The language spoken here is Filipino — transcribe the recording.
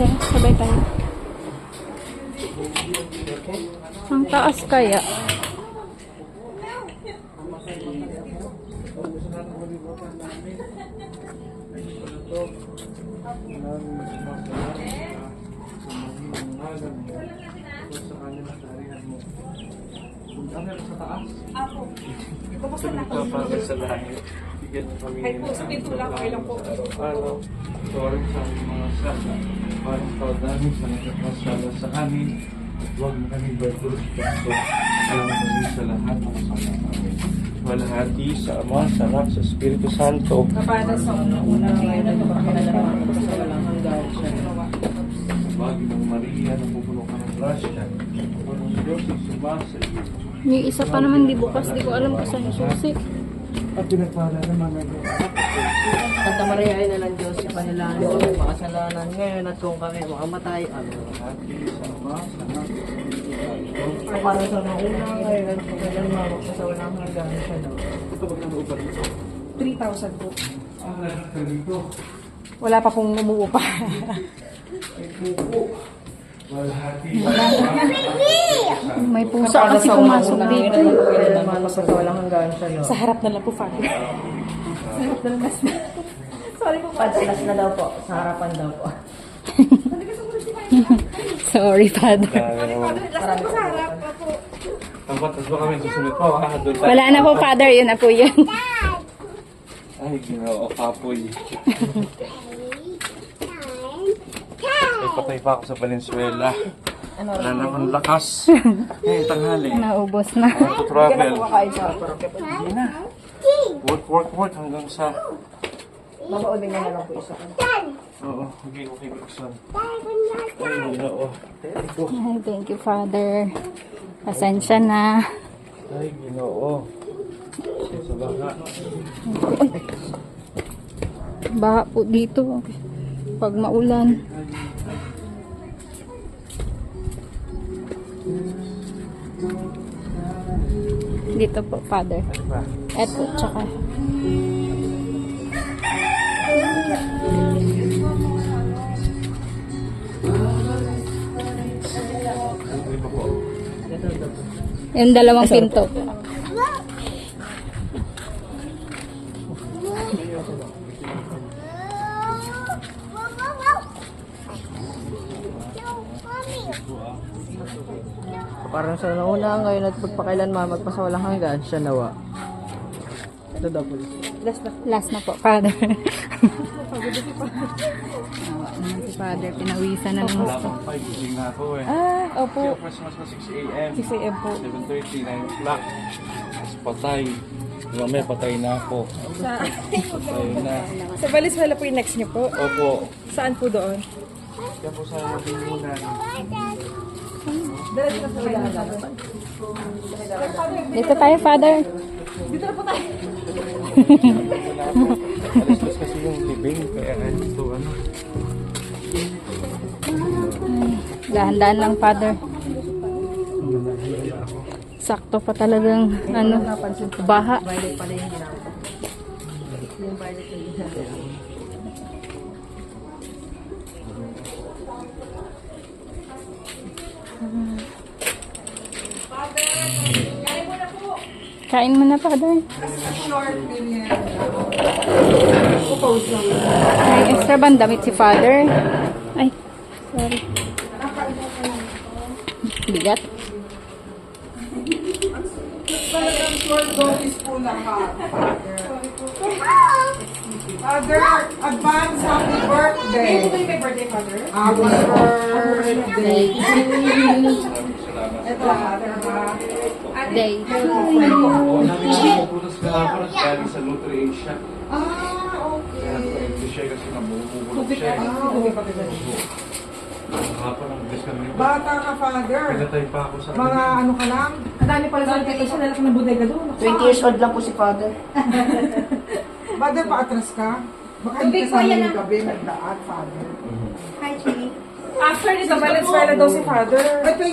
Father. Sabay tayo. Ang taas kaya. Sa langit. Bigyan ng kami ng araw-araw. Sorry sa mga sala. Para namin sa nagkakasala sa amin. At huwag mo kami bertulos pasto. Salamat kami sa lahat ng kasama namin. Walhati sa Ama, sa Anak, sa Espiritu Santo. Kapada sa unang ngayon at pagkakalaman ko sa walang hanggan siya. Bagi ng Maria, napupuno ka ng grasya. Ang Diyos ay sumasa iyo. Yung isa pa naman di bukas. Di ko alam kung saan susi. At pinagpala naman ng Santa Maria ay nalang Diyos sa kanilang makasalanan ngayon at kung kami makamatay. Amen. walhati sa Ama, sa Anak, sa Espiritu Santo. Para sa mga unang ngayon at pagkakalaman ko sa walang hanggan siya. Ito ba ng upa dito? 3,000 po. Ang lahat ka dito. Wala pa pong umuupa. Ay pupo. Walhati. May pusa kasi pumasok dito. Pagkakalaman ko sa walang hanggan siya. Sa harap na lang po, Father. Sa harap na lang. Sorry po, Father. Padalas na daw po. Sa harapan daw po. Sorry, Father. Last po sa harap pa po. Tapos ba kami susunod pa? Doon tayo. Wala na po, Father. Yun na po yun. Ay, ginoo, kapoy. Ay, patay pa ako sa Valenzuela. Wala na akong lakas. Eh, tanghali. Naubos na. To travel. Kumakain sa parokya po. Hindi na. Work hanggang sa... Mamaulin na lang po isa. Oo, hindi ko kay Buksan. Ay, ginoo. Ay, thank you, Father. Pasensya na. Ay, ginoo. Sa baka. Baha po dito. Pag maulan. Dito po, Father. Ano ba? Eto, tsaka. Ano pa po? Yung dalawang pinto. Parang sa nauna ngayon at pagpakailanman magpasawalang hanggan siya nawa. Ito daw po. Last na po, Father. Awa naman si Father. Pinawisan na ng Wala gusto. pang 5. Gising na ako eh. Opo. Kaya Christmas na 6 a.m. 6 a.m. po. 7:30, 9 o'clock. Tapos patay. Mamaya patay na ako. Patay na. Sa Valenzuela po yung next niyo po. Opo. Saan po doon? Yan po sa Bimunan. Dito tayo, Father. Alas kasi yung libing. Kaya ito ano. Dahan-dahan lang, Father. Sakto pa talagang, baha. Violet pala yung ginagawa. Yung violet yung ginagawa. Kain mo na, Father. May extra bang damit si Father? Ay, sorry. Bigat. Father, advance happy birthday. Ito yung may birthday, Father? Happy birthday. Ito, Father, ha? Day. Oo, namin ako pupuntas ka ako at galing sa Lutri Asia. Okay. Kaya nag-empty siya kasi nabubulog siya. Hapon ang bilis kami. Bata ka, Father. Pinatay pa ako sa Mga ano ka lang? Ang dami pala sa invitation na laki ng bodega doon. 20 years old lang po si Father. Father, paatras ka? Baka hindi ka sa yung gabi nagdaan, Father. After nito, Valenzuela daw si Father. Ay,